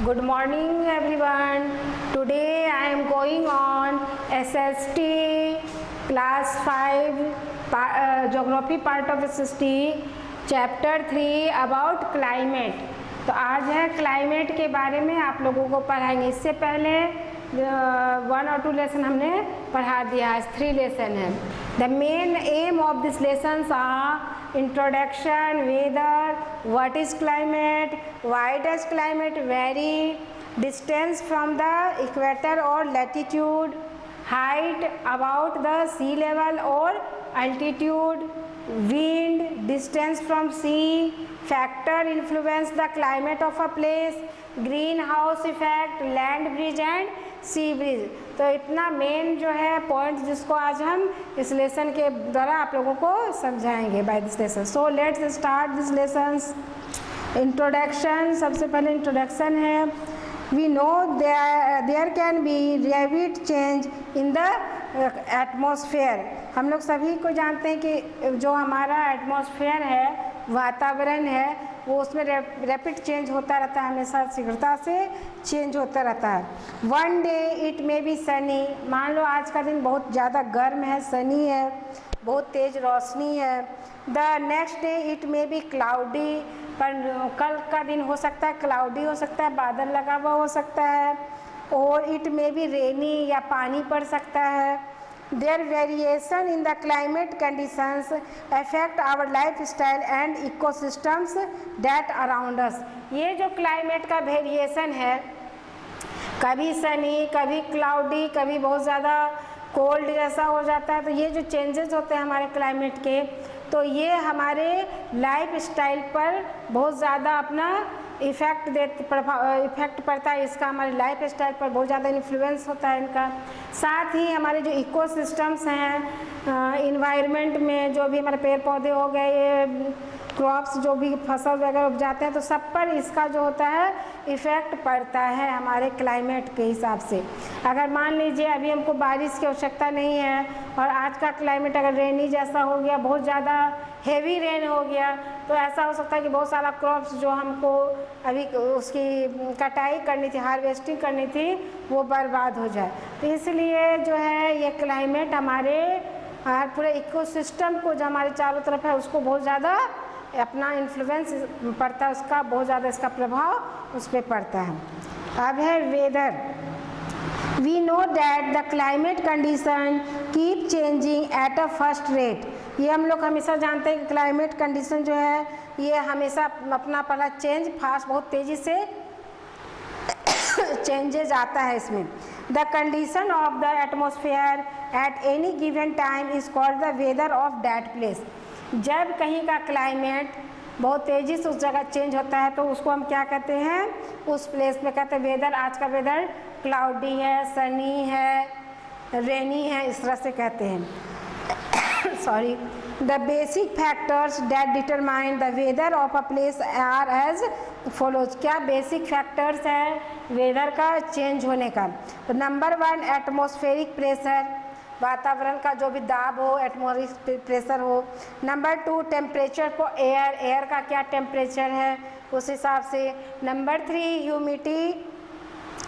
Good morning everyone. Today I am going on SST class 5 geography part of SST chapter 3 about climate। तो आज है climate के बारे में आप लोगों को पढ़ाएंगे। इससे पहले 1 और 2 लेसन हमने पढ़ा दिया, आज 3 लेसन है। The main aim of this lessons are introduction, weather, what is climate, why does climate vary, distance from the equator or latitude, height about the sea level or altitude, wind, distance from sea, factor influence the climate of a place, greenhouse effect, land breeze and sea breeze. तो इतना main जो है point जिसको आज हम इस lesson के द्वारा आप लोगों को समझाएंगे by this lesson. So let's start this lessons. Introduction, सबसे पहले इंट्रोडक्शन है। We know there can be rapid change in the atmosphere. हम लोग सभी को जानते हैं कि जो हमारा एटमॉस्फेयर है, वातावरण है, वो उसमें रैपिड चेंज होता रहता है, हमेशा शीघ्रता से चेंज होता रहता है। One day it may be Sunny, मान लो आज का दिन बहुत ज़्यादा गर्म है, सनी है, बहुत तेज़ रोशनी है। The next day it may be cloudy, पर कल का दिन हो सकता है क्लाउडी हो सकता है, बादल लगा हुआ हो सकता है। और इट मे बी रेनी, या पानी पड़ सकता है। Their variation in the climate conditions affect our lifestyle and ecosystems that around us। ये जो क्लाइमेट का वेरिएशन है, कभी सनी, कभी क्लाउडी, कभी बहुत ज़्यादा कोल्ड जैसा हो जाता है, तो ये जो चेंजेस होते हैं हमारे क्लाइमेट के, तो ये हमारे लाइफ स्टाइल पर बहुत ज़्यादा अपना इफ़ेक्ट पड़ता है। इसका हमारे लाइफ स्टाइल पर बहुत ज़्यादा इन्फ्लुएंस होता है इनका। साथ ही हमारे जो इकोसिस्टम्स हैं, इन्वायरमेंट में जो भी हमारे पेड़ पौधे हो गए, ये क्रॉप्स जो भी फसल वगैरह उपजाते हैं, तो सब पर इसका जो होता है इफ़ेक्ट पड़ता है हमारे क्लाइमेट के हिसाब से। अगर मान लीजिए अभी हमको बारिश की आवश्यकता नहीं है और आज का क्लाइमेट अगर रेनी जैसा हो गया, बहुत ज़्यादा हेवी रेन हो गया, तो ऐसा हो सकता है कि बहुत सारा क्रॉप्स जो हमको अभी उसकी कटाई करनी थी, हार्वेस्टिंग करनी थी, वो बर्बाद हो जाए। तो इसलिए जो है ये क्लाइमेट हमारे पूरे इकोसिस्टम को जो हमारे चारों तरफ है उसको बहुत ज़्यादा अपना इन्फ्लुएंस पड़ता है, उसका बहुत ज़्यादा इसका प्रभाव उस पर पड़ता है। अब है weather. We know that the climate condition keep changing at a fast rate. ये हम लोग हमेशा जानते हैं कि क्लाइमेट कंडीशन जो है ये हमेशा अपना पहला चेंज फास्ट, बहुत तेज़ी से चेंजेज आता है इसमें। The condition of the atmosphere at any given time is called the weather of that place. जब कहीं का क्लाइमेट बहुत तेज़ी से उस जगह चेंज होता है तो उसको हम क्या कहते हैं, उस प्लेस में कहते हैं वेदर। आज का वेदर क्लाउडी है, सनी है, रेनी है, इस तरह से कहते हैं। Sorry. The basic factors that determine the weather of a place are as follows. क्या बेसिक फैक्टर्स हैं वेदर का चेंज होने का? तो नंबर 1 एटमॉस्फेरिक प्रेशर, वातावरण का जो भी दाब हो, एटमॉस्फेरिक प्रेशर हो। Number 2 temperature for air, air का क्या टेम्परेचर है उस हिसाब से। नंबर 3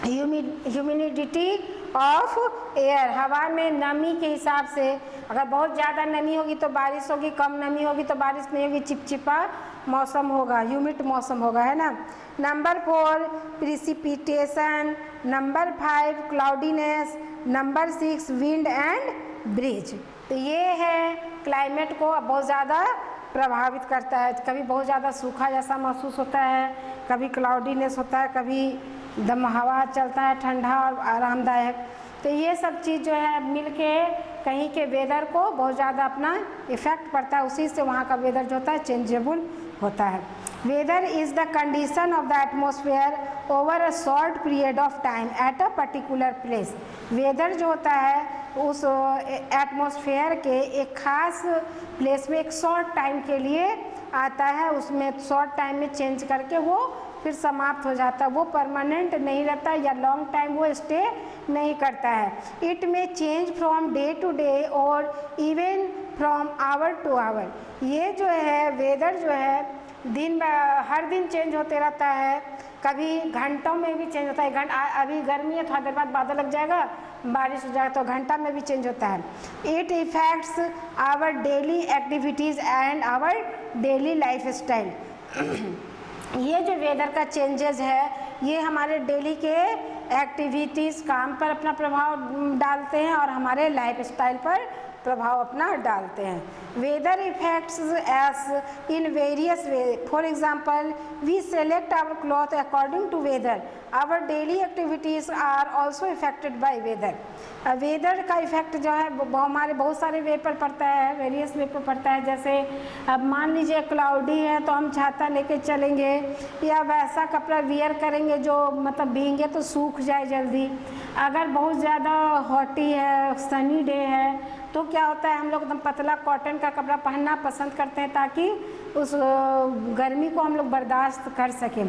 ह्यूमिडिटी ऑफ एयर, हवा में नमी के हिसाब से। अगर बहुत ज़्यादा नमी होगी तो बारिश होगी, कम नमी होगी तो बारिश नहीं होगी, चिपचिपा मौसम होगा, ह्यूमिड मौसम होगा, है ना। Number 4 precipitation. Number 5 cloudiness. Number 6 wind and breeze. तो ये है क्लाइमेट को बहुत ज़्यादा प्रभावित करता है। कभी बहुत ज़्यादा सूखा जैसा महसूस होता है, कभी क्लाउडीनेस होता है, कभी दम हवा चलता है ठंडा और आरामदायक। तो ये सब चीज़ जो है मिल के कहीं के वेदर को बहुत ज़्यादा अपना इफ़ेक्ट पड़ता है, उसी से वहाँ का वेदर जो होता है चेंजेबल होता है। Weather is the condition of the atmosphere over a short period of time at a particular place. Weather जो होता है उस एटमॉस्फेयर के एक खास प्लेस में एक शॉर्ट टाइम के लिए आता है, उसमें शॉर्ट टाइम में चेंज करके वो फिर समाप्त हो जाता है, वो परमानेंट नहीं रहता या लॉन्ग टाइम वो स्टे नहीं करता है। इट में change from day to day और even from hour to hour. ये जो है वेदर जो है हर दिन चेंज होते रहता है, कभी घंटों में भी चेंज होता है। अभी गर्मी है, थोड़ा देर बाद बादल लग जाएगा, बारिश हो जाएगा, तो घंटा में भी चेंज होता है। It affects our daily activities and our daily lifestyle. ये जो वेदर का चेंजेस है ये हमारे डेली के एक्टिविटीज़, काम पर अपना प्रभाव डालते हैं और हमारे लाइफ स्टाइल पर प्रभाव अपना डालते हैं। Weather affects us in various way, for example we select our cloth according to weather, our daily activities are also affected by weather. Weather का इफेक्ट जो है वो हमारे बहुत सारे वे पर पड़ता है, वेरियस वे पर पड़ता है। जैसे अब मान लीजिए क्लाउडी है तो हम छाता लेके चलेंगे, या वैसा कपड़ा वियर करेंगे जो मतलब भींगे तो सूख जाए जल्दी। अगर बहुत ज़्यादा हॉटी है, सनी डे है, तो क्या होता है हम लोग एकदम पतला कॉटन का कपड़ा पहनना पसंद करते हैं ताकि उस गर्मी को हम लोग बर्दाश्त कर सकें।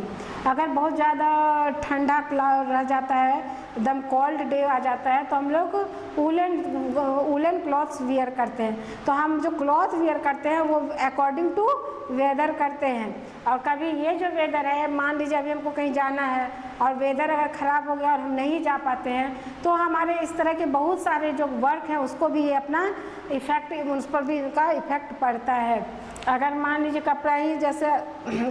अगर बहुत ज़्यादा ठंडा रह जाता है, एकदम कोल्ड डे आ जाता है, तो हम लोग वूलन क्लॉथ्स वियर करते हैं। तो हम जो क्लॉथ वियर करते हैं वो अकॉर्डिंग टू वेदर करते हैं। और कभी ये जो वेदर है, मान लीजिए अभी हमको कहीं जाना है और वेदर अगर ख़राब हो गया और हम नहीं जा पाते हैं, तो हमारे इस तरह के बहुत सारे जो वर्क हैं उसको भी ये अपना इफ़ेक्ट, उस पर भी इनका इफ़ेक्ट पड़ता है। अगर मान लीजिए कपड़ा ही, जैसे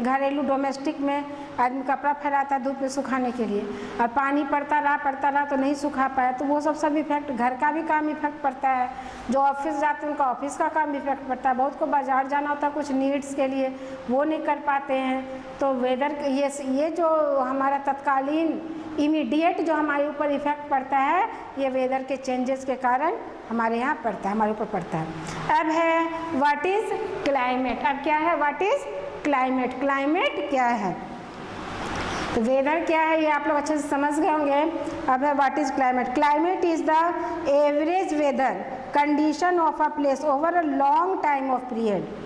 घरेलू डोमेस्टिक में आदमी कपड़ा फैलाता है धूप में सुखाने के लिए, और पानी पड़ता रहा तो नहीं सुखा पाया, तो वो सब इफेक्ट, घर का भी काम इफेक्ट पड़ता है। जो ऑफिस जाते हैं उनका ऑफिस का काम इफेक्ट पड़ता है। बहुत को बाजार जाना होता है कुछ नीड्स के लिए, वो नहीं कर पाते हैं। तो वेदर ये जो हमारा तत्कालीन इमीडिएट जो हमारे ऊपर इफेक्ट पड़ता है, ये वेदर के चेंजेस के कारण हमारे यहाँ पड़ता है, हमारे ऊपर पड़ता है। अब है व्हाट इज़ क्लाइमेट। अब क्या है व्हाट इज़ क्लाइमेट। क्लाइमेट क्या है, तो वेदर क्या है ये आप लोग अच्छे से समझ गए होंगे। अब है what is climate. Climate is the average weather condition of a place over a long time of period.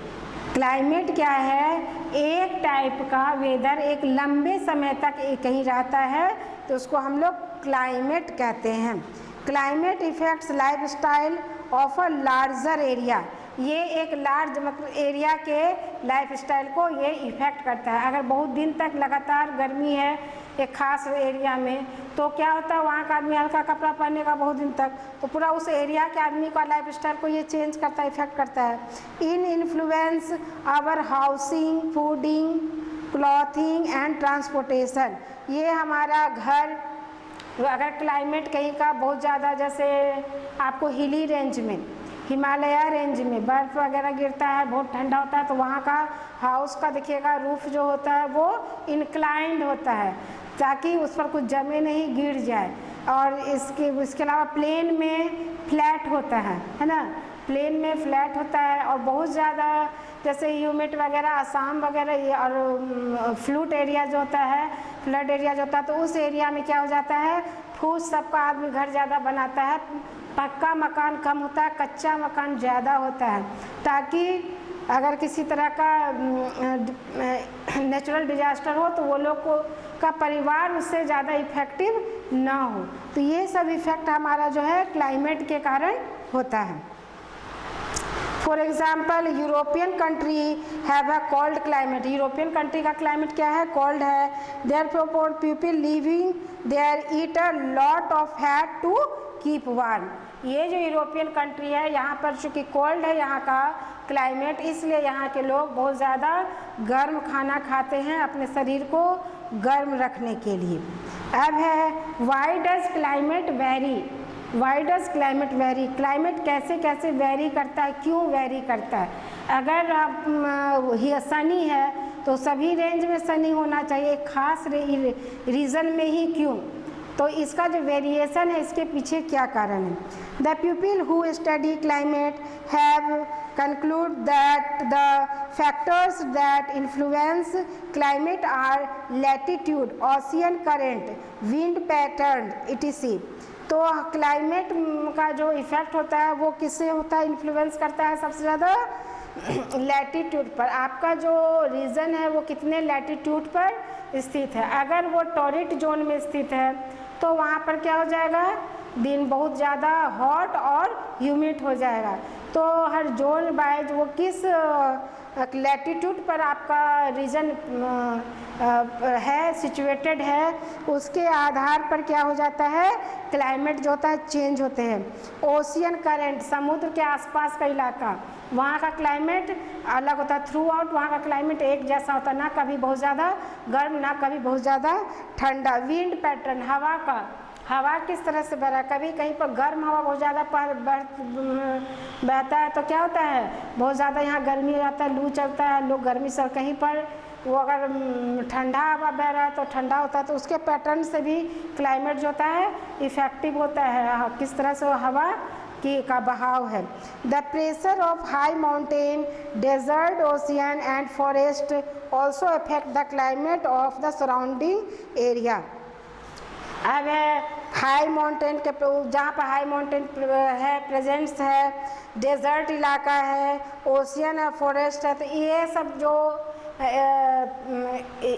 Climate क्या है, एक टाइप का वेदर एक लंबे समय तक कहीं रहता है तो उसको हम लोग क्लाइमेट कहते हैं। Climate effects life style of a larger area. ये एक लार्ज मतलब एरिया के लाइफ स्टाइल को ये इफ़ेक्ट करता है। अगर बहुत दिन तक लगातार गर्मी है एक ख़ास एरिया में, तो क्या होता है वहाँ का आदमी हल्का कपड़ा पहनने का बहुत दिन तक, तो पूरा उस एरिया के आदमी का लाइफ स्टाइल को ये चेंज करता है, इफेक्ट करता है। In influence our housing, fooding, clothing and transportation. ये हमारा घर, अगर क्लाइमेट कहीं का बहुत ज़्यादा, जैसे आपको हिली रेंज में, हिमालय रेंज में बर्फ़ वगैरह गिरता है, बहुत ठंडा होता है, तो वहाँ का हाउस का देखिएगा रूफ जो होता है वो इंक्लाइंड होता है ताकि उस पर कुछ जमे नहीं, गिर जाए। और इसके अलावा प्लेन में फ्लैट होता है ना, प्लेन में फ्लैट होता है। और बहुत ज़्यादा जैसे ह्यूमिड वगैरह, आसाम वगैरह और फ्लूट एरिया जो होता है, फ्लड एरिया जो होता है, तो उस एरिया में क्या हो जाता है, फूस सबका आदमी घर ज़्यादा बनाता है, पक्का मकान कम होता है, कच्चा मकान ज़्यादा होता है, ताकि अगर किसी तरह का नेचुरल डिजास्टर हो तो वो लोग का परिवार उससे ज़्यादा इफ़ेक्टिव ना हो। तो ये सब इफ़ेक्ट हमारा जो है क्लाइमेट के कारण होता है। For example European country have a cold climate. European country का क्लाइमेट क्या है, कोल्ड है। देयर प्रोपोर्ट people living there eat a lot of fat to keep warm. ये जो यूरोपियन कंट्री है यहाँ पर चूँकि कोल्ड है यहाँ का क्लाइमेट, इसलिए यहाँ के लोग बहुत ज़्यादा गर्म खाना खाते हैं अपने शरीर को गर्म रखने के लिए। अब है why does climate very. Why does climate very. Climate कैसे कैसे वेरी करता है, क्यों वेरी करता है। अगर आप सनी है तो सभी रेंज में सनी होना चाहिए, एक खास रीजन में ही क्यों, तो इसका जो वेरिएशन है इसके पीछे क्या कारण है। The people who study climate have conclude that the factors that influence climate are latitude, ocean current, wind pattern etc. तो क्लाइमेट का जो इफ़ेक्ट होता है वो किससे होता है, इन्फ्लुएंस करता है सबसे ज़्यादा लैटिट्यूड पर। आपका जो रीजन है वो कितने लैटिट्यूड पर स्थित है। अगर वो टॉरिड जोन में स्थित है तो वहाँ पर क्या हो जाएगा, दिन बहुत ज़्यादा हॉट और ह्यूमिड हो जाएगा। तो हर जोन बाय वो किस लैटिट्यूड पर आपका रीजन है, सिचुएटेड है, उसके आधार पर क्या हो जाता है, क्लाइमेट जो होता है चेंज होते हैं। ओशियन करंट, समुद्र के आसपास का इलाका, वहाँ का क्लाइमेट अलग होता है। थ्रू आउट वहाँ का क्लाइमेट एक जैसा होता है, ना कभी बहुत ज़्यादा गर्म ना कभी बहुत ज़्यादा ठंडा। विंड पैटर्न, हवा का, हवा किस तरह से बह रहा है, कभी कहीं पर गर्म हवा बहुत ज़्यादा बहता है तो क्या होता है, बहुत ज़्यादा यहाँ गर्मी हो जाता है, लू चलता है, लोग गर्मी से, कहीं पर वो अगर ठंडा हवा बह रहा है तो ठंडा होता है। तो उसके पैटर्न से भी क्लाइमेट जो होता है इफ़ेक्टिव होता है, किस तरह से वो हवा का बहाव है। The pressure of high mountain, desert, ocean and forest also affect the climate of the surrounding area. अब हाई माउंटेन के, जहाँ पर हाई माउंटेन है, प्रेजेंस है, डेजर्ट इलाका है, ओशियन है, फॉरेस्ट है, तो ये सब जो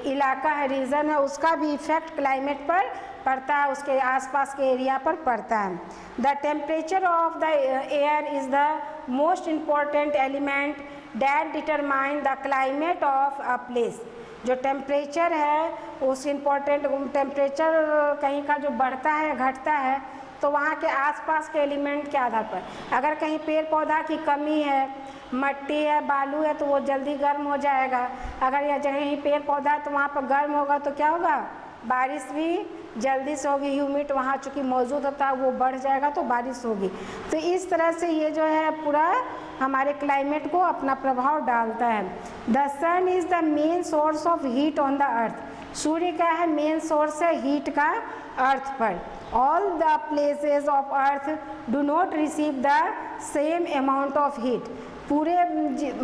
इलाका है, रीजन है, उसका भी इफेक्ट क्लाइमेट पर पड़ता है, उसके आसपास के एरिया पर पड़ता है। The temperature of the air is the most important element that determine the climate of a place. जो टेम्परेचर है उस इम्पोर्टेंट टेम्परेचर कहीं का जो बढ़ता है घटता है तो वहाँ के आसपास के एलिमेंट के आधार पर, अगर कहीं पेड़ पौधा की कमी है, मट्टी है, बालू है, तो वो जल्दी गर्म हो जाएगा। अगर यह जगह ही पेड़ पौधा है तो वहाँ पर गर्म होगा तो क्या होगा, बारिश भी जल्दी से होगी। ह्यूमिड वहाँ चूँकि मौजूद होता है वो बढ़ जाएगा तो बारिश होगी। तो इस तरह से ये जो है पूरा हमारे क्लाइमेट को अपना प्रभाव डालता है। The sun is the main source of heat on the earth. सूर्य क्या है, मेन सोर्स है हीट का अर्थ पर। All the places of earth do not receive the same amount of heat. पूरे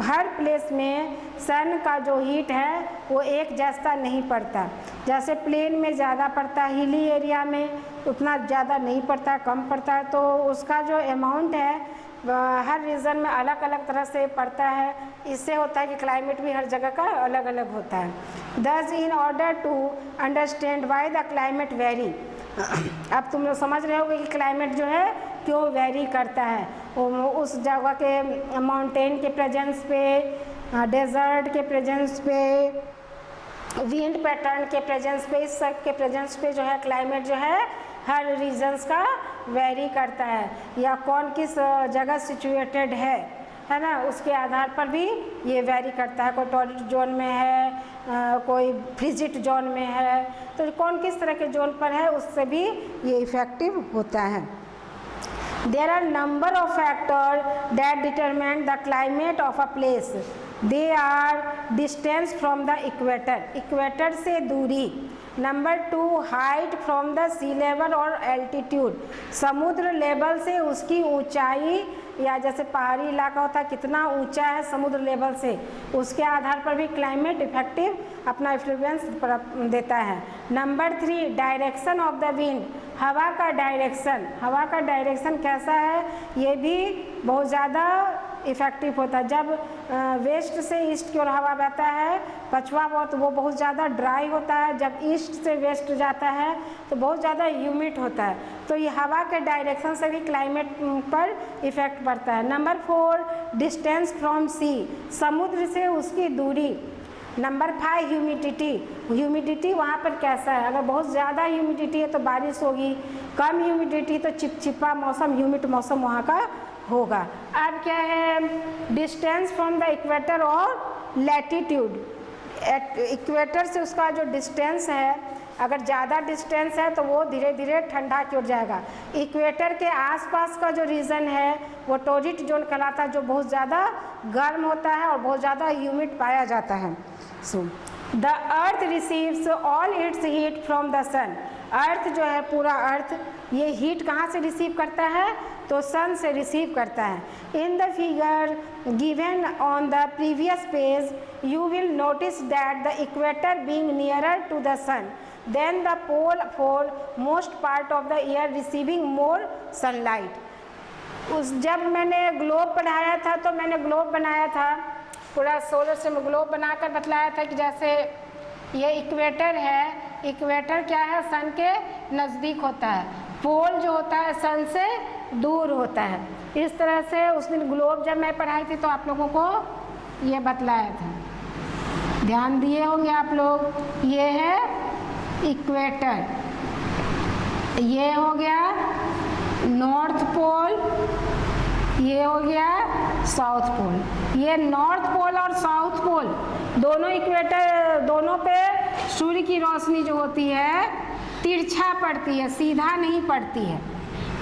हर प्लेस में सन का जो हीट है वो एक जैसा नहीं पड़ता। जैसे प्लेन में ज़्यादा पड़ता है, हिली एरिया में उतना ज़्यादा नहीं पड़ता, कम पड़ता है, तो उसका जो अमाउंट है हर रीजन में अलग अलग तरह से पड़ता है। इससे होता है कि क्लाइमेट भी हर जगह का अलग अलग होता है। Thus in order to understand why the climate vary, अब तुम लोग समझ रहे होगे कि क्लाइमेट जो है क्यों वेरी करता है। उस जगह के माउंटेन के प्रेजेंस पे, डेजर्ट के प्रेजेंस पे, विंड पैटर्न के प्रेजेंस पे, इस सब के प्रेजेंस पे जो है क्लाइमेट जो है हर रीजन्स का वेरी करता है, या कौन किस जगह सिचुएटेड है ना, उसके आधार पर भी ये वेरी करता है। कोई टॉरिड जोन में है, कोई फ्रिजिड जोन में है, तो कौन किस तरह के जोन पर है उससे भी ये इफेक्टिव होता है। There are number of factors that determine the climate of a place. They are distance from the equator, equator से दूरी। Number 2 height from the sea level और एल्टीट्यूड, समुद्र लेवल से उसकी ऊंचाई, या जैसे पहाड़ी इलाका होता है कितना ऊंचा है समुद्र लेवल से, उसके आधार पर भी क्लाइमेट इफेक्टिव अपना इन्फ्लुएंस देता है। Number 3 direction of the wind, हवा का डायरेक्शन, हवा का डायरेक्शन कैसा है ये भी बहुत ज़्यादा इफ़ेक्टिव होता है। जब वेस्ट से ईस्ट की ओर हवा बहता है, पछुआ वो बहुत ज़्यादा ड्राई होता है, जब ईस्ट से वेस्ट जाता है तो बहुत ज़्यादा ह्यूमिड होता है। तो ये हवा के डायरेक्शन से भी क्लाइमेट पर इफ़ेक्ट पड़ता है। नंबर 4 डिस्टेंस फ्रॉम सी, समुद्र से उसकी दूरी। नंबर 5 ह्यूमिडिटी, ह्यूमिडिटी वहाँ पर कैसा है, अगर बहुत ज़्यादा ह्यूमिडिटी है तो बारिश होगी, कम ह्यूमिडिटी तो चिपचिपा मौसम, ह्यूमिड मौसम वहाँ का होगा। अब क्या है, डिस्टेंस फ्रॉम द इक्वेटर और लैटिट्यूड, इक्वेटर से उसका जो डिस्टेंस है, अगर ज़्यादा डिस्टेंस है तो वो धीरे धीरे ठंडा की ओर जाएगा। इक्वेटर के आसपास का जो रीजन है वो टॉरिड जोन कहलाता है, जो बहुत ज़्यादा गर्म होता है और बहुत ज़्यादा ह्यूमिड पाया जाता है। So the earth receives all its heat from the sun, earth जो है पूरा अर्थ ये हीट कहाँ से रिसीव करता है, तो सन से रिसीव करता है। In the figure given on the previous page you will notice that the equator being nearer to the sun then the pole for most part of the year receiving more sunlight. उस जब मैंने globe पढ़ाया था तो मैंने globe बनाया था, पूरा सोलर से ग्लोब बनाकर बतलाया था कि जैसे ये इक्वेटर है, इक्वेटर क्या है, सन के नज़दीक होता है, पोल जो होता है सन से दूर होता है। इस तरह से उस दिन ग्लोब जब मैं पढ़ाई थी तो आप लोगों को ये बतलाया था, ध्यान दिए होंगे आप लोग। ये है इक्वेटर, ये हो गया नॉर्थ पोल, ये हो गया साउथ पोल। ये नॉर्थ पोल और साउथ पोल दोनों इक्वेटर, दोनों पे सूर्य की रोशनी जो होती है तिरछा पड़ती है, सीधा नहीं पड़ती है,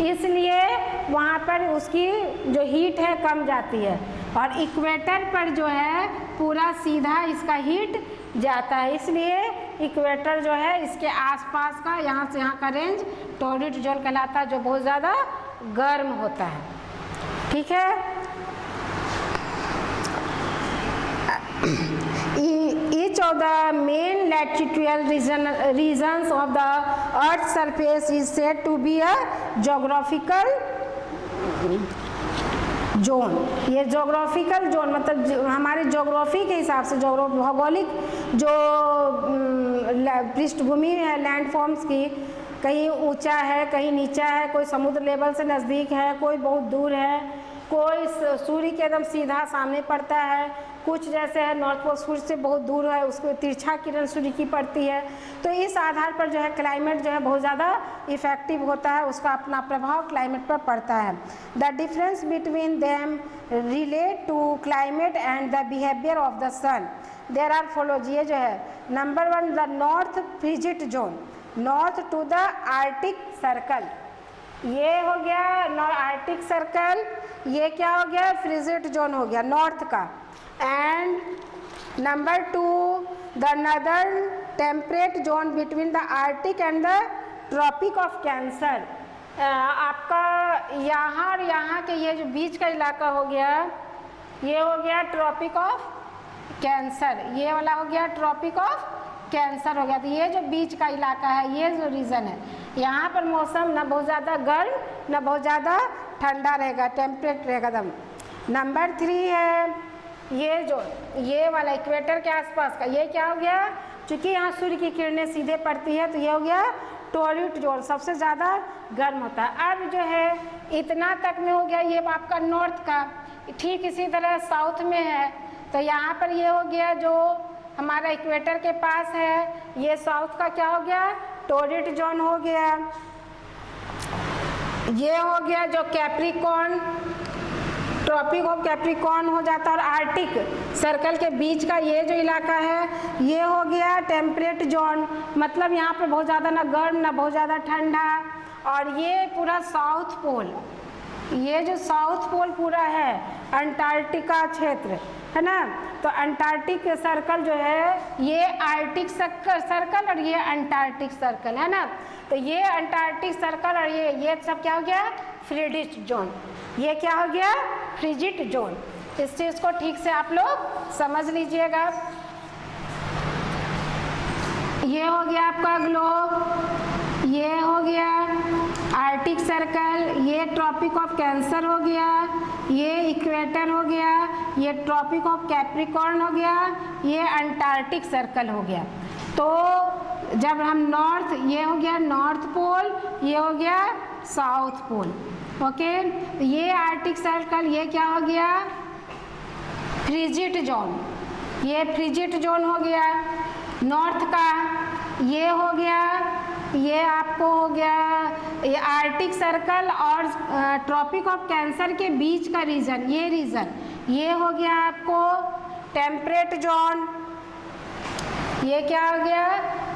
इसलिए वहाँ पर उसकी जो हीट है कम जाती है। और इक्वेटर पर जो है पूरा सीधा इसका हीट जाता है, इसलिए इक्वेटर जो है इसके आसपास का यहाँ से यहाँ का रेंज टॉर्रिड जोन कहलाता है, जो बहुत ज़्यादा गर्म होता है। ठीक है। Each of the main latitudinal regions of the Earth's surface is said to be a geographical zone. ये जोग्राफिकल जोन मतलब हमारे जोग्राफी के हिसाब से, भौगोलिक जो पृष्ठभूमि है लैंड फॉर्म्स की, कहीं ऊंचा है, कहीं नीचा है, कोई समुद्र लेवल से नज़दीक है, कोई बहुत दूर है, कोई सूर्य के एकदम सीधा सामने पड़ता है, कुछ जैसे है नॉर्थ पोल सूर्य से बहुत दूर है, उसको तिरछा किरण सूर्य की पड़ती है। तो इस आधार पर जो है क्लाइमेट जो है बहुत ज़्यादा इफ़ेक्टिव होता है, उसका अपना प्रभाव क्लाइमेट पर पड़ता है। The difference between them relate to climate and the behaviour of the sun. There are follows. ये जो है number 1 the north frigid zone, north to the arctic circle, ये हो गया आर्टिक सर्कल, ये क्या हो गया फ्रिजिड जोन हो गया नॉर्थ का। And number 2 the northern temperate zone between the arctic and the tropic of cancer. आपका यहाँ और यहाँ के ये जो बीच का इलाका हो गया, ये हो गया ट्रॉपिक ऑफ कैंसर, ये वाला हो गया ट्रॉपिक ऑफ कैंसर हो गया। तो ये जो बीच का इलाका है, ये जो रीजन है, यहाँ पर मौसम ना बहुत ज़्यादा गर्म ना बहुत ज़्यादा ठंडा रहेगा, टेम्परेट रहेगा एकदम। नंबर 3 है ये वाला इक्वेटर के आसपास का, ये क्या हो गया, चूँकि यहाँ सूर्य की किरणें सीधे पड़ती है तो ये हो गया टॉर्रिड जोन, सबसे ज़्यादा गर्म होता है। अब जो है इतना तक में हो गया ये आपका नॉर्थ का। ठीक इसी तरह साउथ में है, तो यहाँ पर ये हो गया जो हमारा इक्वेटर के पास है, ये साउथ का क्या हो गया टॉर्रिड जोन हो गया। ये हो गया जो कैप्रिकॉर्न, ट्रॉपिक ऑफ कैप्रिकॉर्न हो जाता है। और आर्टिक सर्कल के बीच का ये जो इलाका है, ये हो गया टेम्परेट जोन, मतलब यहाँ पे बहुत ज़्यादा ना गर्म ना बहुत ज़्यादा ठंडा। और ये पूरा साउथ पोल, ये जो साउथ पोल पूरा है अंटार्कटिका क्षेत्र है ना, तो अंटार्कटिक सर्कल जो है ये आर्टिक सर्कल और ये अंटार्कटिक सर्कल है ना, तो ये अंटार्कटिक सर्कल और ये सब क्या हो गया फ्रिजिड जोन, ये क्या हो गया फ्रिजिड जोन। इस चीज़ को ठीक से आप लोग समझ लीजिएगा। ये हो गया आपका ग्लोब, ये हो गया आर्टिक सर्कल, ये ट्रॉपिक ऑफ कैंसर हो गया, ये इक्वेटर हो गया, ये ट्रॉपिक ऑफ कैप्रिकॉर्न हो गया, ये अंटार्कटिक सर्कल हो गया। तो जब हम नॉर्थ, ये हो गया नॉर्थ पोल, ये हो गया साउथ पोल, ओके। ये आर्टिक सर्कल, ये क्या हो गया फ्रिजिड जोन, ये फ्रिजिड जोन हो गया नॉर्थ का। ये हो गया, ये आपको हो गया ये आर्टिक सर्कल और ट्रॉपिक ऑफ कैंसर के बीच का रीजन, ये रीजन ये हो गया आपको टेम्परेट जोन। ये क्या हो गया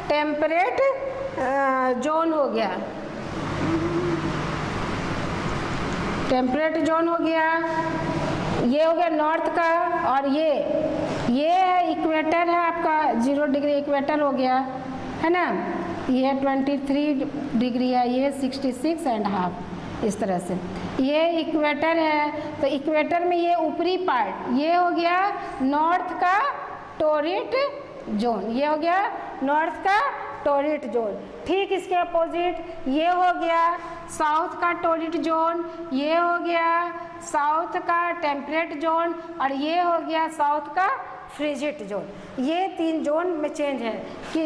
टेम्परेट जोन हो गया, टेम्परेट जोन हो गया। ये हो गया नॉर्थ का। और ये इक्वेटर है आपका, 0 डिग्री इक्वेटर हो गया है ना, ये 23 डिग्री है, ये 66.5, इस तरह से ये इक्वेटर है। तो इक्वेटर में ये ऊपरी पार्ट ये हो गया नॉर्थ का टॉर्रिड जोन, ये हो गया नॉर्थ का टॉर्रिड जोन। ठीक इसके अपोजिट ये हो गया साउथ का टॉर्रिड जोन, ये हो गया साउथ का टेम्परेट जोन, और ये हो गया साउथ का फ्रिजिड जोन। ये 3 जोन में चेंज है कि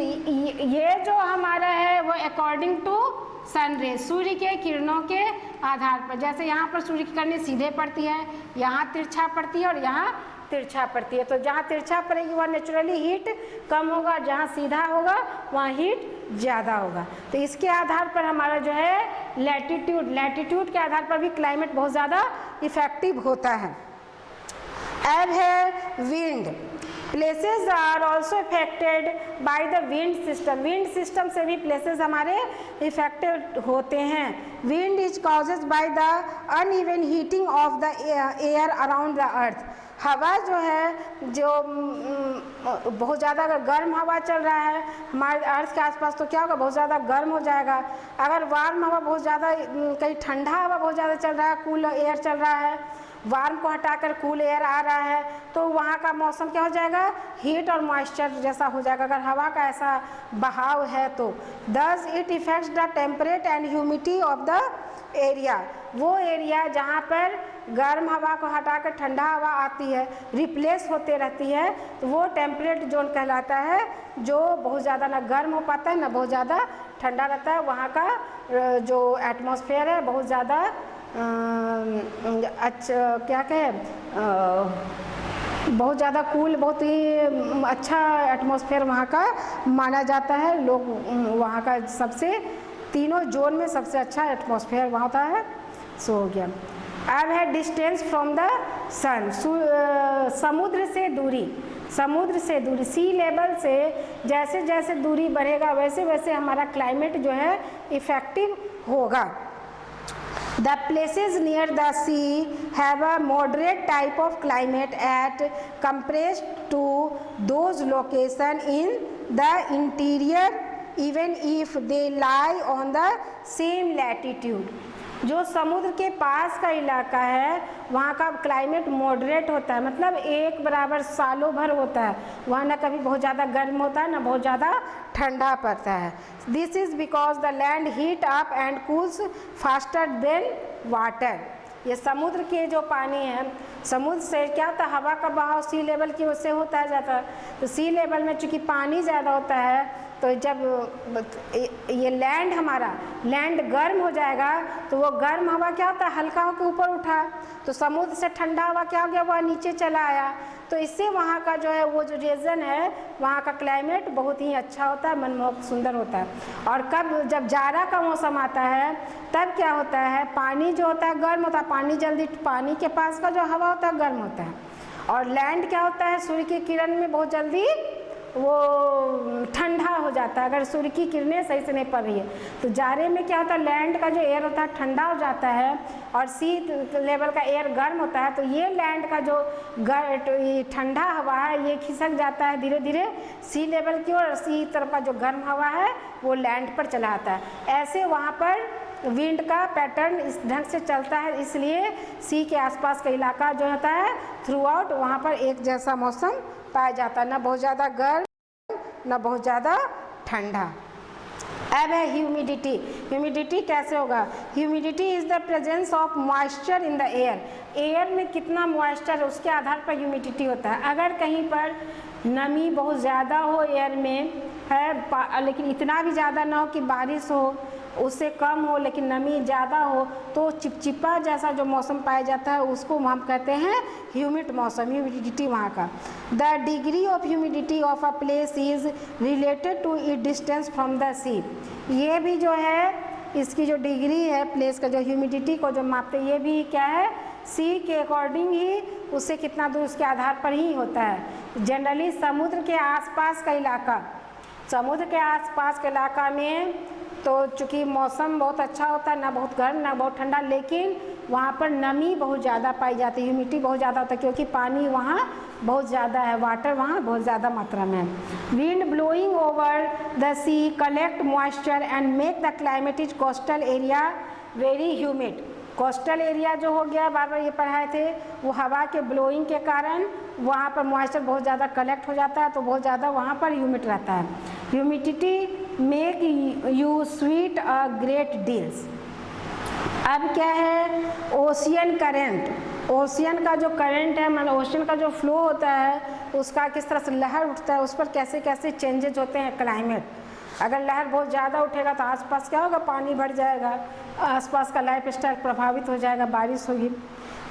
ये जो हमारा है वो अकॉर्डिंग टू सन रे, सूर्य के किरणों के आधार पर। जैसे यहाँ पर सूर्य की किरणें सीधे पड़ती है, यहाँ तिरछा पड़ती है और यहाँ तिरछा पड़ती है, तो जहाँ तिरछा पड़ेगी वहाँ नेचुरली हीट कम होगा, जहाँ सीधा होगा वहाँ हीट ज़्यादा होगा। तो इसके आधार पर हमारा जो है लैटिट्यूड के आधार पर भी क्लाइमेट बहुत ज़्यादा इफेक्टिव होता है। अब है wind. Places are also affected by the wind system. Wind system से भी प्लेसेस हमारे इफेक्टेड होते हैं। Wind is causes by the uneven heating of the air around the earth. हवा जो है, जो बहुत ज़्यादा अगर गर्म हवा चल रहा है हमारे अर्थ के आसपास, तो क्या होगा, बहुत ज़्यादा गर्म हो जाएगा। अगर वार्म हवा बहुत ज़्यादा, कहीं ठंडा हवा बहुत ज़्यादा चल रहा है, कूल एयर चल रहा है, वार्म को हटाकर कूल एयर आ रहा है, तो वहाँ का मौसम क्या हो जाएगा, हीट और मॉइस्चर जैसा हो जाएगा, अगर हवा का ऐसा बहाव है तो। Thus it effects the temperate and humidity of the area. वो एरिया जहाँ पर गर्म हवा को हटाकर ठंडा हवा आती है, रिप्लेस होते रहती है, तो वो टेम्परेट जोन कहलाता है, जो बहुत ज़्यादा ना गर्म हो पाता है ना बहुत ज़्यादा ठंडा रहता है। वहाँ का जो एटमॉस्फेयर है बहुत ज़्यादा अच्छा, क्या कहें, बहुत ज़्यादा कूल, बहुत ही अच्छा एटमॉस्फेयर वहाँ का माना जाता है। लोग वहाँ का सबसे, तीनों जोन में सबसे अच्छा एटमॉस्फेयर वहाँ होता है। सो हो गया। अब है डिस्टेंस फ्रॉम द सन। समुद्र से दूरी, समुद्र से दूरी, सी लेवल से जैसे जैसे दूरी बढ़ेगा वैसे वैसे हमारा क्लाइमेट जो है इफेक्टिव होगा। The places near the sea have a moderate type of climate at compared to those locations in the interior, even if they lie on the same latitude. जो समुद्र के पास का इलाका है वहाँ का क्लाइमेट मॉडरेट होता है, मतलब एक बराबर सालों भर होता है। वहाँ ना कभी बहुत ज़्यादा गर्म होता है ना बहुत ज़्यादा ठंडा पड़ता है। This is because the land heat up and cools faster than water. ये समुद्र के जो पानी है, समुद्र से क्या होता है, हवा का बहाव सी लेवल की वजह से होता है जाता है, तो सी लेवल में चूँकि पानी ज़्यादा होता है, तो जब ये लैंड हमारा लैंड गर्म हो जाएगा तो वो गर्म हवा क्या होता है, हल्का होकर ऊपर उठा, तो समुद्र से ठंडा हवा क्या हो गया, वह नीचे चला आया, तो इससे वहाँ का जो है वो जो रीजन है वहाँ का क्लाइमेट बहुत ही अच्छा होता है, मनमोहक सुंदर होता है। और कब जब जाड़ा का मौसम आता है तब क्या होता है, पानी जो होता है गर्म होता है, पानी जल्दी, पानी के पास का जो हवा होता है गर्म होता है, और लैंड क्या होता है, सूर्य की किरण में बहुत जल्दी वो ठंडा हो जाता है अगर सूर्य की किरणें सही से नहीं पड़ रही है। तो जाड़े में क्या होता है, लैंड का जो एयर होता है ठंडा हो जाता है और सी लेवल का एयर गर्म होता है, तो ये लैंड का जो ठंडा हवा है ये खिसक जाता है धीरे धीरे सी लेवल की ओर, सी तरफ का जो गर्म हवा है वो लैंड पर चला आता है। ऐसे वहाँ पर विंड का पैटर्न इस ढंग से चलता है, इसलिए सी के आसपास का इलाका जो होता है थ्रू आउट वहाँ पर एक जैसा मौसम पाया जाता है, ना बहुत ज़्यादा गर्म ना बहुत ज़्यादा ठंडा। अब है ह्यूमिडिटी। ह्यूमिडिटी कैसे होगा, humidity is the presence of moisture in the air. Air में कितना मॉइस्चर है उसके आधार पर ह्यूमिडिटी होता है। अगर कहीं पर नमी बहुत ज़्यादा हो एयर में है, लेकिन इतना भी ज़्यादा ना हो कि बारिश हो, उससे कम हो लेकिन नमी ज़्यादा हो, तो चिपचिपा जैसा जो मौसम पाया जाता है उसको हम कहते हैं ह्यूमिड मौसम, ह्यूमिडिटी वहाँ का। The degree of humidity of a place is related to it distance from the sea. ये भी जो है इसकी जो डिग्री है प्लेस का जो ह्यूमिडिटी को जो मापते हैं, ये भी क्या है, सी के अकॉर्डिंग ही उससे कितना दूर उसके आधार पर ही होता है। जनरली समुद्र के आसपास का इलाका, समुद्र के आसपास के इलाका में तो चूँकि मौसम बहुत अच्छा होता है, ना बहुत गर्म ना बहुत ठंडा, लेकिन वहाँ पर नमी बहुत ज़्यादा पाई जाती है, ह्यूमिडिटी बहुत ज़्यादा होता है क्योंकि पानी वहाँ बहुत ज़्यादा है, वाटर वहाँ बहुत ज़्यादा मात्रा में है। Wind blowing over the sea collect moisture and make the climate is coastal area very humid. Coastal area जो हो गया, बार बार ये पढ़ाए थे, वो हवा के ब्लोइंग के कारण वहाँ पर मॉइस्चर बहुत ज़्यादा कलेक्ट हो जाता है, तो बहुत ज़्यादा वहाँ पर ह्यूमिड रहता है। Humidity make you sweet a great deals. अब क्या है, ओशियन करेंट। ओशियन का जो करंट है, मतलब ओशियन का जो फ्लो होता है उसका किस तरह से लहर उठता है, उस पर कैसे कैसे चेंजेज होते हैं क्लाइमेट। अगर लहर बहुत ज़्यादा उठेगा तो आसपास क्या होगा, पानी भर जाएगा, आसपास का लाइफ स्टाइल प्रभावित हो जाएगा, बारिश होगी।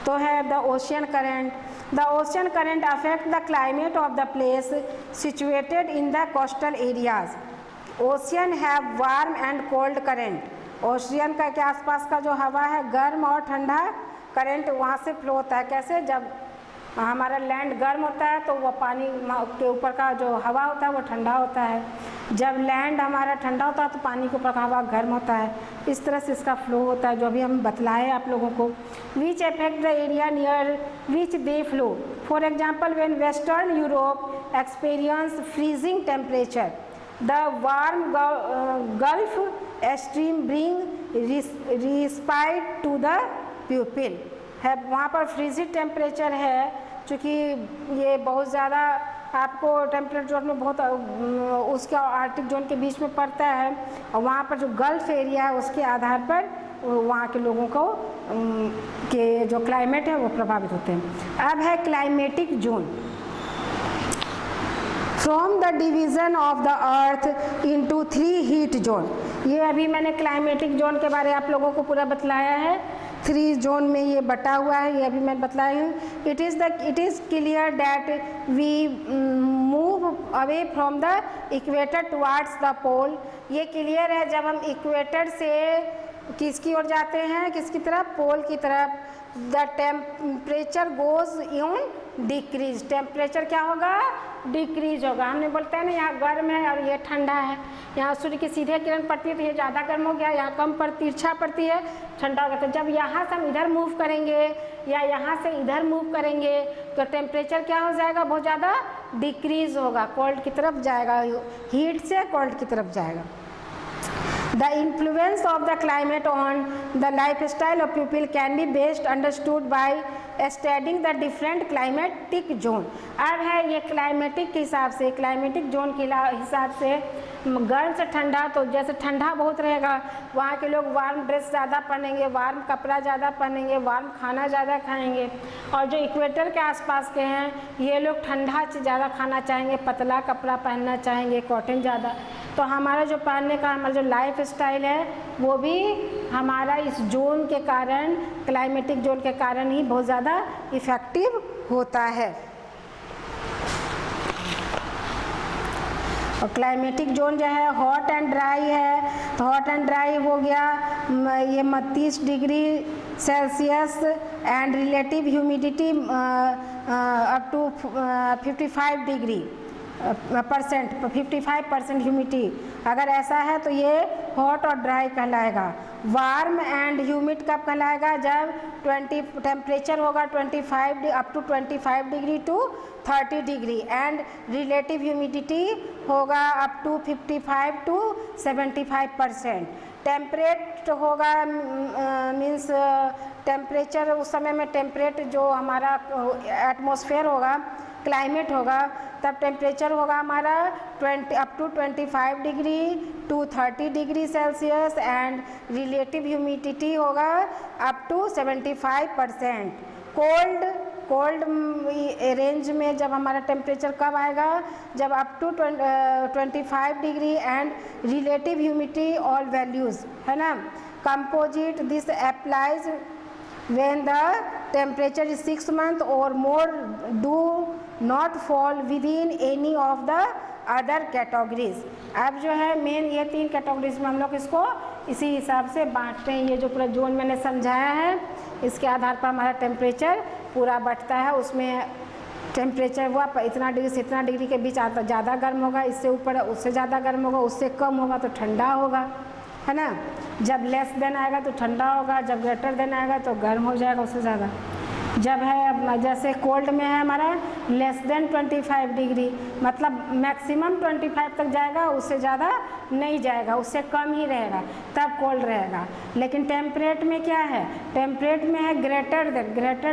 तो है the ocean current. The ocean current affect the climate of the place situated in the coastal areas. Ocean have warm and cold current. Ocean का के आसपास का जो हवा है गर्म और ठंडा करंट वहाँ से फ्लो होता है। कैसे, जब हमारा लैंड गर्म होता है तो वो पानी के ऊपर का जो हवा होता है वो ठंडा होता है, जब लैंड हमारा ठंडा होता है तो पानी के ऊपर का हवा गर्म होता है। इस तरह से इसका फ्लो होता है, जो अभी हम बतलाए आप लोगों को। Which affect the area near which they flow. For example when western Europe experience freezing temperature, the warm Gulf Stream bring respite to the pupil. है वहाँ पर फ्रीजिंग टेम्परेचर है, चूँकि ये बहुत ज़्यादा आपको टेम्परेट जोन में बहुत उसका आर्कटिक जोन के बीच में पड़ता है, और वहाँ पर जो गल्फ एरिया है उसके आधार पर वहाँ के लोगों को के जो क्लाइमेट है वो प्रभावित होते हैं। अब है climatic zone. From the division of the earth into 3 heat zone. ये अभी मैंने क्लाइमेटिक जोन के बारे आप लोगों को पूरा बतलाया है, 3 जोन में ये बटा हुआ है, ये अभी मैं बतलाई हूँ। It is clear that we move away from the equator towards the pole. ये क्लियर है, जब हम इक्वेटर से किसकी ओर जाते हैं, किसकी तरफ, पोल की तरफ। The temperature goes in decrease. Temperature क्या होगा, डिक्रीज होगा। हमने बोलते हैं ना यहाँ गर्म है और ये ठंडा है, यहाँ सूर्य की सीधे किरण पड़ती है तो ये ज़्यादा गर्म हो गया, यहाँ कम पर तिरछा पड़ती है ठंडा हो गया। तो जब यहाँ से हम इधर मूव करेंगे या यहाँ से इधर मूव करेंगे तो टेम्परेचर क्या हो जाएगा, बहुत ज़्यादा डिक्रीज होगा, कोल्ड की तरफ जाएगा, हीट से कोल्ड की तरफ जाएगा। The influence of the climate on the lifestyle of people can be best understood by studying the different climatic zone। अब है ये क्लाइमेटिक के हिसाब से, क्लाइमेटिक जोन के हिसाब से गर्म से ठंडा, तो जैसे ठंडा बहुत रहेगा वहाँ के लोग वार्म ड्रेस ज़्यादा पहनेंगे, वार्म कपड़ा ज़्यादा पहनेंगे, वार्म खाना ज़्यादा खाएंगे। और जो इक्वेटर के आसपास के हैं ये लोग ठंडा ज़्यादा खाना चाहेंगे, पतला कपड़ा पहनना चाहेंगे, कॉटन ज़्यादा। तो हमारा जो पहनने का हमारा जो लाइफ स्टाइल है वो भी हमारा इस जोन के कारण, क्लाइमेटिक जोन के कारण ही बहुत ज़्यादा इफ़ेक्टिव होता है। और क्लाइमेटिक जोन जो है हॉट एंड ड्राई है, तो हॉट एंड ड्राई हो गया ये 32 degree Celsius and relative humidity up to 55 degree percent, 55% humidity. अगर ऐसा है तो ये हॉट और ड्राई कहलाएगा। वार्म एंड ह्यूमिड कब कहलाएगा, जब 20 टेम्परेचर होगा 25 up to 25 degree to 30 degree and relative humidity होगा अप टू 55 टू 75%। टेम्परेट होगा मीन्स टेम्परेचर उस समय में टेम्परेट जो हमारा एटमॉस्फेयर होगा, क्लाइमेट होगा, तब टेम्परेचर होगा हमारा 20 up to 25 degree to 30 degree Celsius and relative humidity होगा अप टू 75%। कोल्ड रेंज में जब हमारा टेम्परेचर कब आएगा, जब up to 25 degree and relative humidity all values है ना। Composite this applies when the temperature is 6 months or more do not fall within any of the other categories। अब जो है मेन ये 3 कैटेगरीज में हम लोग इसको इसी हिसाब से बांटते हैं। ये जो पूरा जोन मैंने समझाया है इसके आधार पर हमारा टेम्परेचर पूरा बढ़ता है। उसमें टेम्परेचर हुआ इतना डिग्री से इतना डिग्री के बीच आता ज़्यादा गर्म होगा, इससे ऊपर उससे ज़्यादा गर्म होगा, उससे कम होगा तो ठंडा होगा, है ना। जब लेस देन आएगा तो ठंडा होगा, जब ग्रेटर देन आएगा तो गर्म हो जाएगा उससे ज़्यादा। जब है जैसे कोल्ड में है हमारा लेस देन 25 डिग्री, मतलब मैक्सिमम 25 तक जाएगा, उससे ज़्यादा नहीं जाएगा, उससे कम ही रहेगा, तब कोल्ड रहेगा। लेकिन टेम्परेट में क्या है, टेम्परेट में है ग्रेटर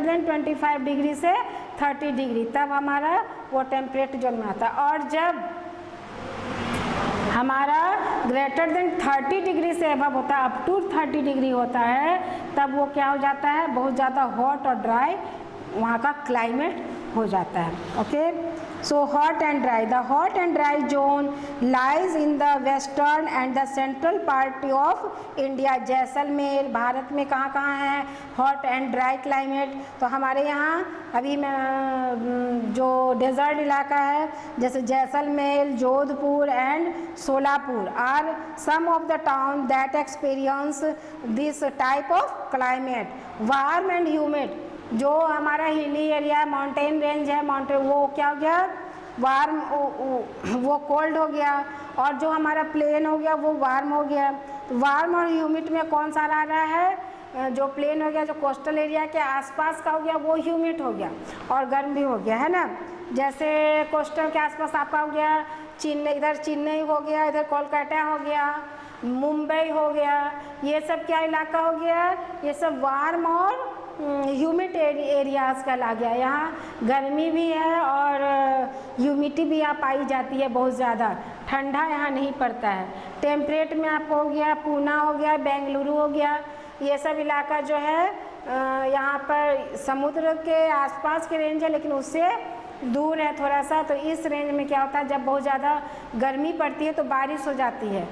देन 25 डिग्री से 30 डिग्री, तब हमारा वो टेम्परेट जोन में आता है। और जब हमारा ग्रेटर देन 30 डिग्री से अबव होता है, अप टू 30 डिग्री होता है, तब वो क्या हो जाता है, बहुत ज़्यादा हॉट और ड्राई वहाँ का क्लाइमेट हो जाता है। Okay, so hot and dry, the hot and dry zone lies in the western and the central part of India. Jaisalmer Bharat में कहाँ कहाँ है हॉट एंड ड्राई क्लाइमेट? तो हमारे यहाँ अभी मैं जो डेजर्ट इलाका है जैसे Jaisalmer, Jodhpur and Solapur are some of the town that experience this type of climate. Warm and humid, जो हमारा हिली एरिया माउंटेन रेंज है, माउंटेन वो क्या हो गया वार्म, वो कोल्ड हो गया, और जो हमारा प्लेन हो गया वो वार्म हो गया। तो वार्म और ह्यूमिड में कौन सा आ रहा है? जो प्लेन हो गया, जो कोस्टल एरिया के आसपास का हो गया वो ह्यूमिड हो गया और गर्म भी हो गया, है ना। जैसे कोस्टल के आसपास आपका हो गया चेन्नई, इधर चेन्नई हो गया, इधर कोलकाता हो गया, मुंबई हो गया, ये सब क्या इलाका हो गया? ये सब वार्म और ह्यूमिड एरियाज़ का ला गया। यहाँ गर्मी भी है और ह्यूमिडिटी भी यहाँ पाई जाती है बहुत ज़्यादा, ठंडा यहाँ नहीं पड़ता है। टेम्परेट में आपको हो गया पूना हो गया, बेंगलुरु हो गया, ये सब इलाका जो है यहाँ पर समुद्र के आसपास के रेंज है लेकिन उससे दूर है थोड़ा सा। तो इस रेंज में क्या होता है, जब बहुत ज़्यादा गर्मी पड़ती है तो बारिश हो जाती है,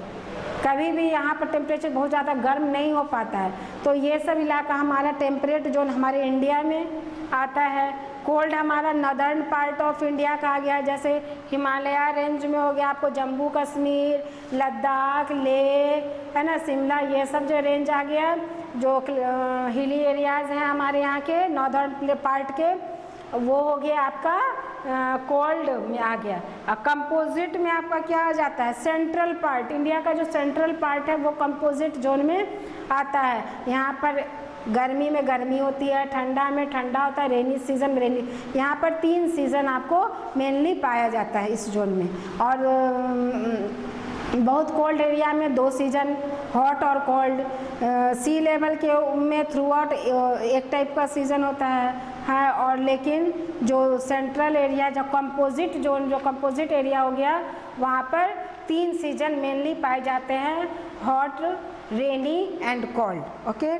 कभी भी यहाँ पर टेम्परेचर बहुत ज़्यादा गर्म नहीं हो पाता है। तो ये सब इलाका हमारा टेम्परेट जोन हमारे इंडिया में आता है। कोल्ड हमारा नदर्न पार्ट ऑफ इंडिया का आ गया है, जैसे हिमालय रेंज में हो गया आपको जम्मू कश्मीर, लद्दाख, लेह, है ना, शिमला, ये सब जो रेंज आ गया। जो हिली एरियाज़ हैं हमारे यहाँ के नॉर्दर्न पार्ट के, वो हो गया आपका कोल्ड में आ गया। कंपोजिट में आपका क्या आ जाता है? सेंट्रल पार्ट, इंडिया का जो सेंट्रल पार्ट है वो कंपोजिट जोन में आता है। यहाँ पर गर्मी में गर्मी होती है, ठंडा में ठंडा होता है, रेनी सीजन में रेनी। यहाँ पर 3 सीज़न आपको मेनली पाया जाता है इस जोन में। और बहुत कोल्ड एरिया में 2 सीज़न, हॉट और कोल्ड। सी लेवल के में थ्रू आउट एक टाइप का सीज़न होता है और लेकिन जो सेंट्रल एरिया, जो कंपोजिट जोन, जो कंपोजिट एरिया हो गया, वहाँ पर 3 सीज़न मेनली पाए जाते हैं, hot, rainy and cold. Okay,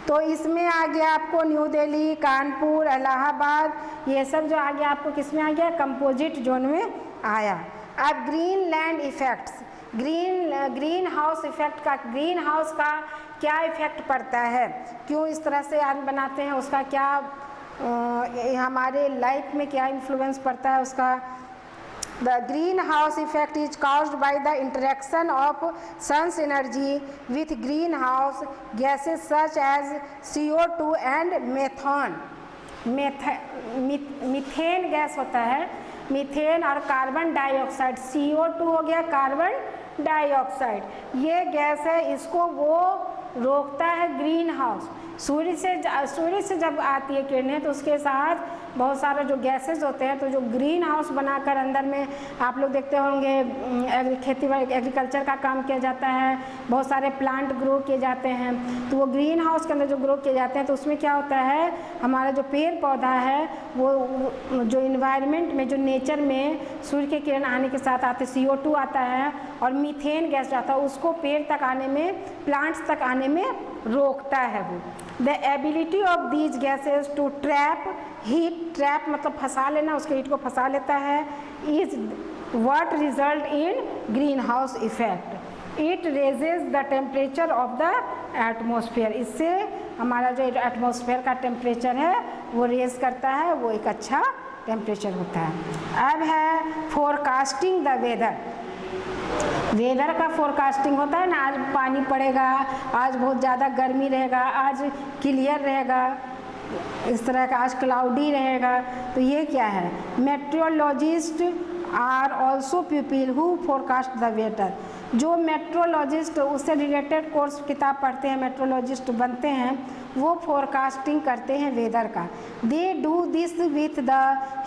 तो इसमें आ गया आपको न्यू दिल्ली, कानपुर, इलाहाबाद, ये सब जो आ गया आपको किस में आ गया? कंपोजिट जोन में आया। अब green land effects, green house effect का, ग्रीन हाउस का क्या इफेक्ट पड़ता है, क्यों इस तरह से आदमी बनाते हैं, उसका क्या हमारे लाइफ में क्या इन्फ्लुएंस पड़ता है उसका। The greenhouse effect is caused by the interaction of sun's energy with greenhouse gases such as CO2 and methane। Methane gas होता है, मीथेन और कार्बन डाइऑक्साइड, CO2 हो गया कार्बन डाइऑक्साइड, ये गैस है, इसको वो रोकता है ग्रीन हाउस। सूर्य से जब आती है किरणें तो उसके साथ बहुत सारे जो गैसेस होते हैं, तो जो ग्रीन हाउस बनाकर अंदर में आप लोग देखते होंगे खेती एग्रीकल्चर का काम किया जाता है, बहुत सारे प्लांट ग्रो किए जाते हैं, तो वो ग्रीन हाउस के अंदर जो ग्रो किए जाते हैं तो उसमें क्या होता है, हमारा जो पेड़ पौधा है वो जो इन्वायरमेंट में, जो नेचर में सूर्य के किरण आने के साथ आते CO2 आता है और मीथेन गैस जाता है, उसको पेड़ तक आने में, प्लांट्स तक आने में रोकता है वो। The ability of these gases to trap heat, trap मतलब फंसा लेना, उसके हीट को फंसा लेता है, is what result in green house effect. It raises the temperature of the atmosphere, इससे हमारा जो एटमॉस्फेयर का टेम्परेचर है वो रेज करता है, वो एक अच्छा टेम्परेचर होता है। अब है फोरकास्टिंग द वेदर। वेदर का फोरकास्टिंग होता है ना, आज पानी पड़ेगा, आज बहुत ज़्यादा गर्मी रहेगा, आज क्लियर रहेगा, इस तरह का आज क्लाउडी रहेगा, तो ये क्या है? Meteorologist are also people who forecast the weather. जो मेट्रोलॉजिस्ट उससे रिलेटेड कोर्स किताब पढ़ते हैं, मेट्रोलॉजिस्ट बनते हैं, वो फोरकास्टिंग करते हैं वेदर का। They do this with the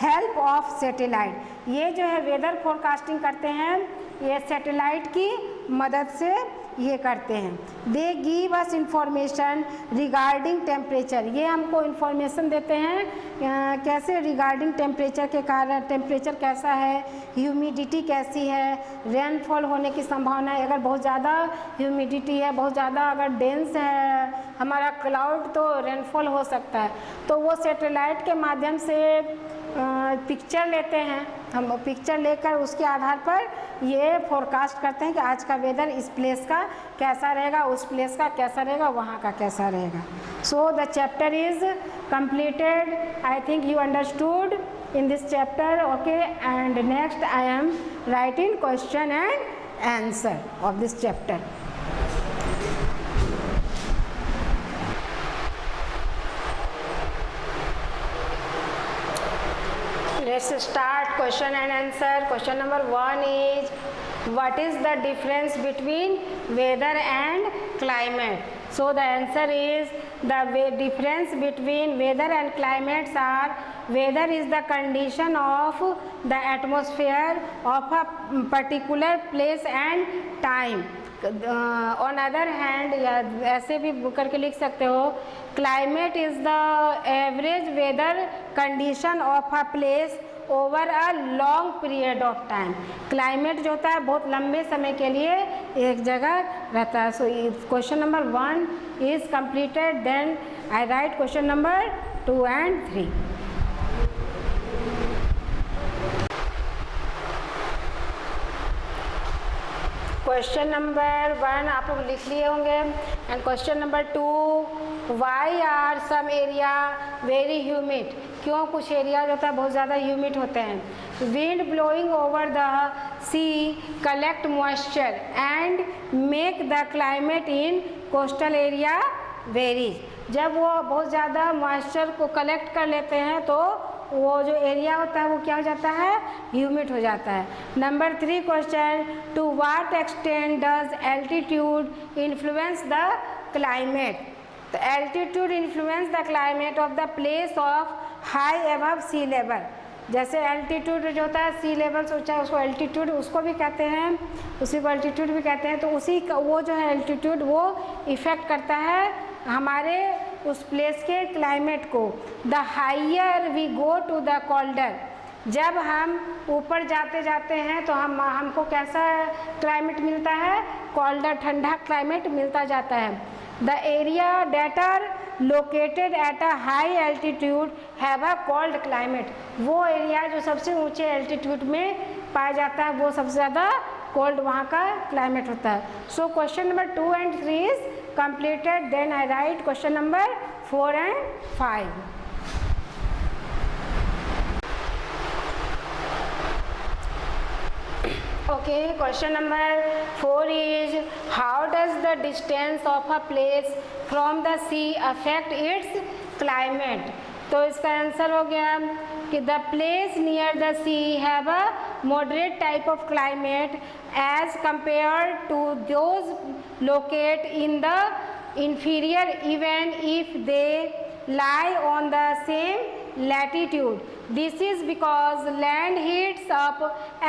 help of satellite. ये जो है वेदर फोरकास्टिंग करते हैं, ये सैटेलाइट की मदद से ये करते हैं। They give us information regarding temperature, ये हमको इंफॉर्मेशन देते हैं कैसे रिगार्डिंग टेम्परेचर के कारण, टेम्परेचर कैसा है, ह्यूमिडिटी कैसी है, रेनफॉल होने की संभावना है, अगर बहुत ज़्यादा ह्यूमिडिटी है, बहुत ज़्यादा अगर डेंस है हमारा क्लाउड तो रेनफॉल हो सकता है। तो वो सैटेलाइट के माध्यम से पिक्चर लेते हैं, हम पिक्चर लेकर उसके आधार पर ये फोरकास्ट करते हैं कि आज का वेदर इस प्लेस का कैसा रहेगा, उस प्लेस का कैसा रहेगा, वहाँ का कैसा रहेगा। So the chapter is completed. I think you understood in this chapter, okay? And next I am writing question and answer of this chapter. Let's start question and answer. Question number 1 is, what is the difference between weather and climate? So the answer is, the difference between weather and climates are, weather is the condition of the atmosphere of a particular place and time. On other hand, या ऐसे भी करके लिख सकते हो, climate is the average weather condition of a place over a long period of time. climate जो होता है बहुत लंबे समय के लिए एक जगह रहता है. So question number 1 is completed. Then I write question number 2 and 3. Question number 1 आप लोग लिख लिए होंगे. And question number 2, why are some area very humid, क्यों कुछ एरिया जो होता है बहुत ज़्यादा ह्यूमिड होते हैं. Wind blowing over the sea collect moisture and make the climate in coastal area very. जब वो बहुत ज़्यादा मॉइस्चर को कलेक्ट कर लेते हैं तो वो जो एरिया होता है वो क्या हो जाता है, ह्यूमिड हो जाता है. Number 3 question, to what extent does altitude influence the climate. तो altitude influence the climate of the place of high above sea level. जैसे एल्टीट्यूड जो होता है सी लेवल से ऊंचा, उसको एल्टीट्यूड उसको भी कहते हैं, उसी को एल्टीट्यूड भी कहते हैं. तो उसी का वो जो है एल्टीट्यूड वो इफ़ेक्ट करता है हमारे उस प्लेस के क्लाइमेट को. The higher we go to the colder, जब हम ऊपर जाते जाते हैं तो हमको कैसा क्लाइमेट मिलता है, कोल्डर ठंडा क्लाइमेट मिलता जाता है. The area that are located at a high altitude have a cold climate. वो एरिया जो सबसे ऊंचे एल्टीट्यूड में पाया जाता है वो सबसे ज़्यादा कोल्ड वहाँ का क्लाइमेट होता है. So question number 2 and 3 is completed. Then I write question number 4 and 5. Okay, question number 4 is, how does the distance of a place from the sea affect its climate. तो इसका answer हो गया कि the place near the sea have a moderate type of climate as compared to those located in the inferior even if they lie on the same latitude. This is because land heats up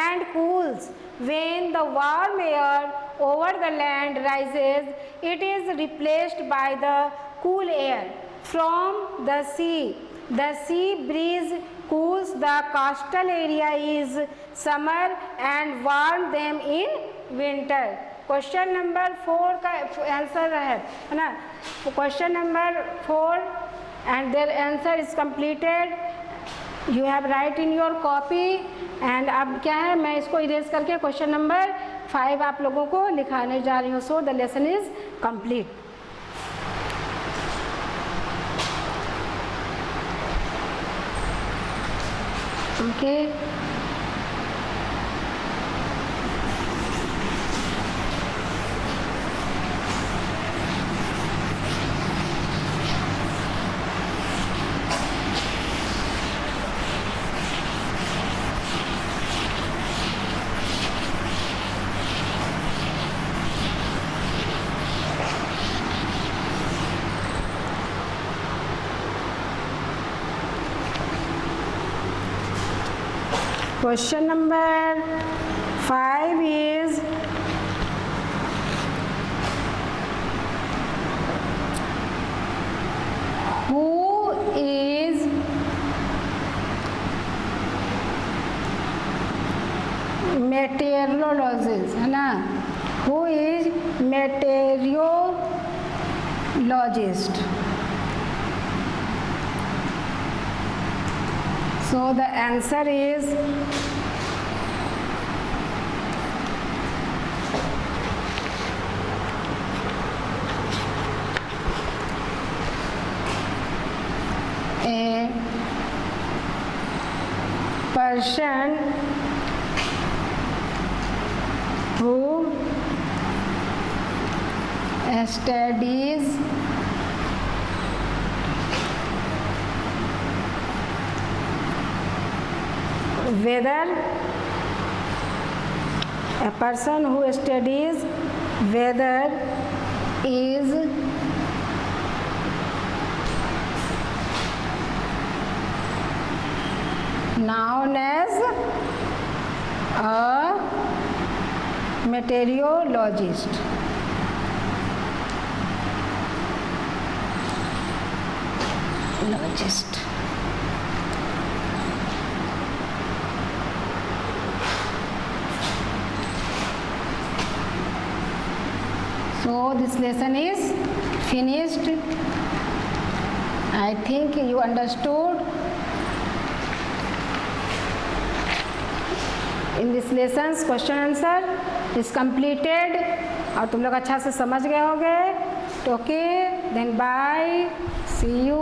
and cools. When the warm air over the land rises, it is replaced by the cool air from the sea. The sea breeze cools the coastal area is summer and warm them in winter. Question number 4 का answer है ना. Question number 4 and their answer is completed. You have write in your copy. And अब क्या है, मैं इसको erase करके question number 5 आप लोगों को लिखाने जा रही हूँ. So the lesson is complete. Okay, question number 5 is, meteorologist है ना, who is meteorologist. So the answer is a person who studies whether a person who studies whether is known as a meteorologist. Logist. So this lesson is finished. I think you understood. In this lessons question answer is completed और तुम लोग अच्छा से समझ गए होंगे. Okay, then bye, see you.